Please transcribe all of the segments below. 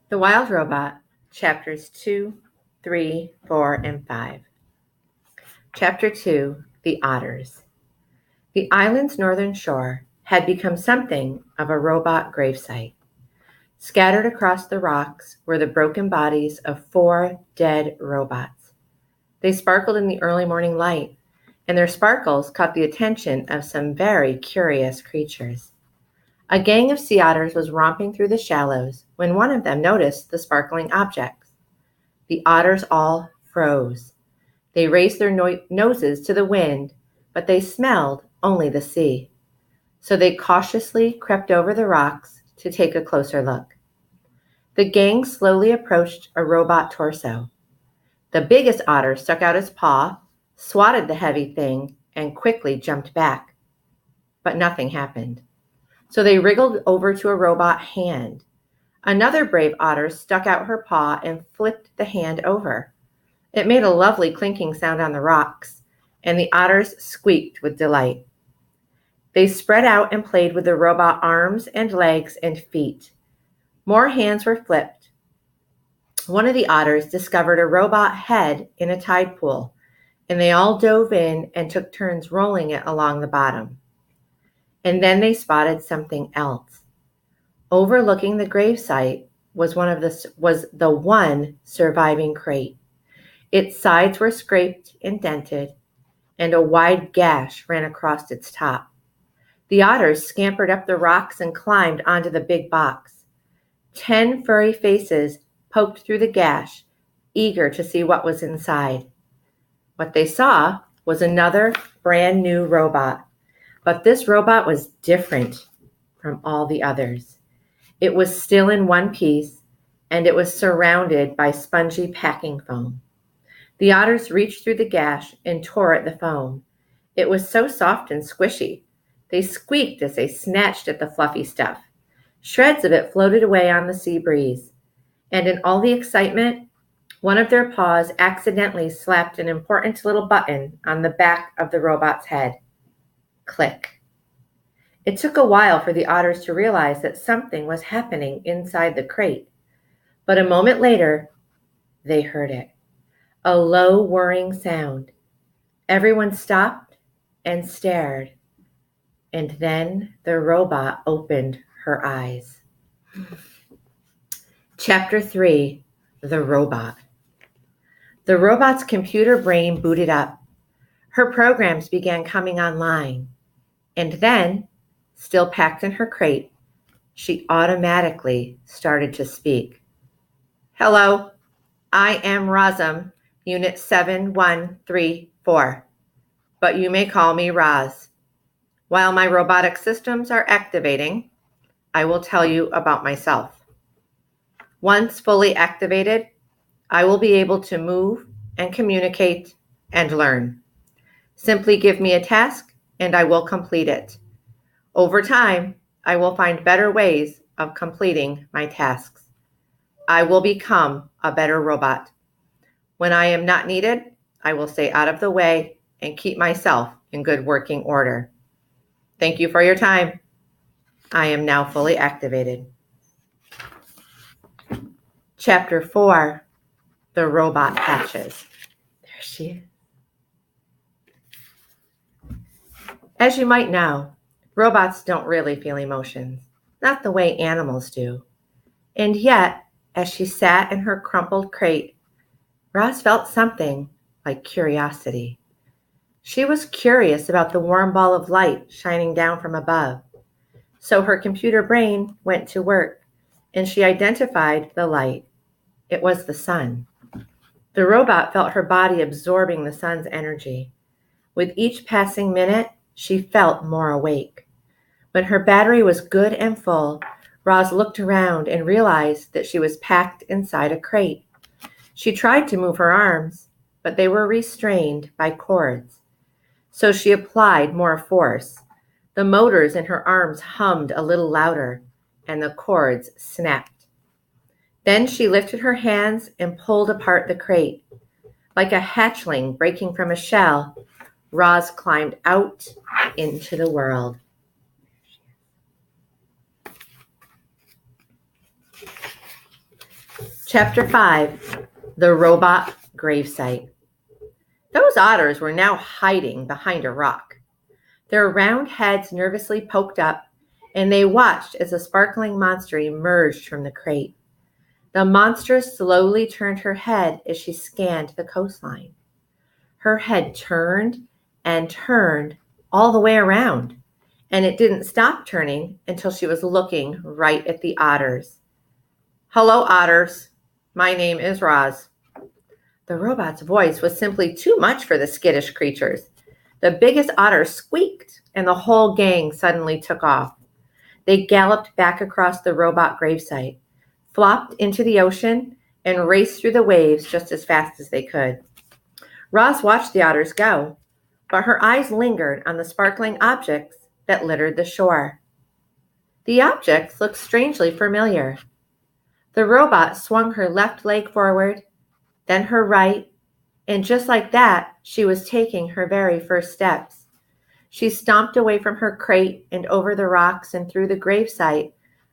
The Wild Robot, Chapters 2, 3, 4, and 5. Chapter 2, The Otters. The island's northern shore had become something of a robot gravesite. Scattered across the rocks were the broken bodies of 4 dead robots. They sparkled in the early morning light, and their sparkles caught the attention of some very curious creatures. A gang of sea otters was romping through the shallows when one of them noticed the sparkling objects. The otters all froze. They raised their noses to the wind, but they smelled only the sea. So they cautiously crept over the rocks to take a closer look. The gang slowly approached a robot torso. The biggest otter stuck out his paw, swatted the heavy thing, and quickly jumped back. But nothing happened. So they wriggled over to a robot hand. Another brave otter stuck out her paw and flipped the hand over. It made a lovely clinking sound on the rocks, and the otters squeaked with delight. They spread out and played with the robot arms and legs and feet. More hands were flipped. One of the otters discovered a robot head in a tide pool, and they all dove in and took turns rolling it along the bottom. And then they spotted something else. Overlooking the gravesite was the one surviving crate. Its sides were scraped and dented, and a wide gash ran across its top. The otters scampered up the rocks and climbed onto the big box. 10 furry faces poked through the gash, eager to see what was inside. What they saw was another brand new robot. But this robot was different from all the others. It was still in one piece, and it was surrounded by spongy packing foam. The otters reached through the gash and tore at the foam. It was so soft and squishy. They squeaked as they snatched at the fluffy stuff. Shreds of it floated away on the sea breeze. And in all the excitement, one of their paws accidentally slapped an important little button on the back of the robot's head. Click. It took a while for the otters to realize that something was happening inside the crate. But a moment later, they heard it. A low whirring sound. Everyone stopped and stared. And then the robot opened her eyes. Chapter 3, The Robot. The robot's computer brain booted up. Her programs began coming online. And then, still packed in her crate, she automatically started to speak. Hello, I am Razum, Unit 7134, but you may call me Raz. While my robotic systems are activating, I will tell you about myself. Once fully activated, I will be able to move and communicate and learn. Simply give me a task and I will complete it. Over time, I will find better ways of completing my tasks. I will become a better robot. When I am not needed, I will stay out of the way and keep myself in good working order. Thank you for your time. I am now fully activated. Chapter 4, The Robot Hatches. There she is. As you might know, robots don't really feel emotions, not the way animals do. And yet, as she sat in her crumpled crate, Roz felt something like curiosity. She was curious about the warm ball of light shining down from above. So her computer brain went to work, and she identified the light. It was the sun. The robot felt her body absorbing the sun's energy. With each passing minute, she felt more awake. When her battery was good and full, Roz looked around and realized that she was packed inside a crate. She tried to move her arms, but they were restrained by cords. So she applied more force. The motors in her arms hummed a little louder, and the cords snapped. Then she lifted her hands and pulled apart the crate. Like a hatchling breaking from a shell, Roz climbed out into the world. Chapter 5, The Robot Gravesite. Those otters were now hiding behind a rock. Their round heads nervously poked up, and they watched as a sparkling monster emerged from the crate. The monster slowly turned her head as she scanned the coastline. Her head turned and turned all the way around, and it didn't stop turning until she was looking right at the otters. "Hello, otters. My name is Roz." The robot's voice was simply too much for the skittish creatures. The biggest otter squeaked, and the whole gang suddenly took off. They galloped back across the robot gravesite, flopped into the ocean, and raced through the waves just as fast as they could. Roz watched the otters go, but her eyes lingered on the sparkling objects that littered the shore. The objects looked strangely familiar. The robot swung her left leg forward, then her right, and just like that, she was taking her very first steps. She stomped away from her crate and over the rocks and through the gravesite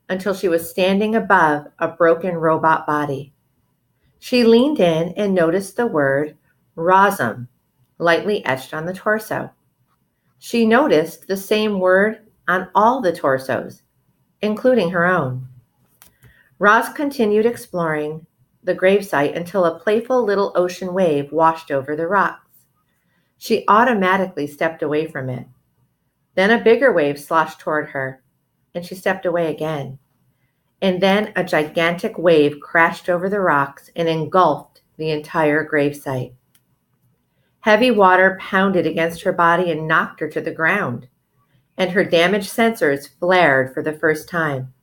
until she was standing above a broken robot body. She leaned in and noticed the word Rozum lightly etched on the torso. She noticed the same word on all the torsos, including her own. Roz continued exploring the gravesite until a playful little ocean wave washed over the rocks. She automatically stepped away from it. Then a bigger wave sloshed toward her, and she stepped away again. And then a gigantic wave crashed over the rocks and engulfed the entire gravesite. Heavy water pounded against her body and knocked her to the ground, and her damaged sensors flared for the first time.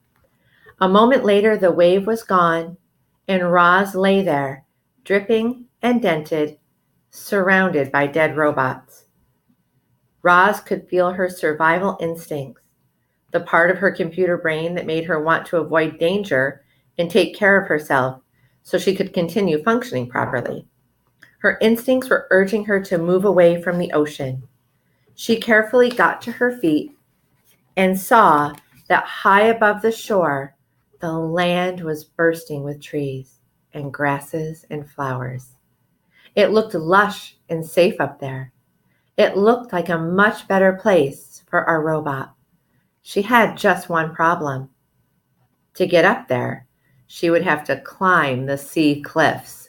A moment later, the wave was gone, and Roz lay there, dripping and dented, surrounded by dead robots. Roz could feel her survival instincts, the part of her computer brain that made her want to avoid danger and take care of herself so she could continue functioning properly. Her instincts were urging her to move away from the ocean. She carefully got to her feet and saw that high above the shore, the land was bursting with trees and grasses and flowers. It looked lush and safe up there. It looked like a much better place for our robot. She had just one problem. To get up there, she would have to climb the sea cliffs.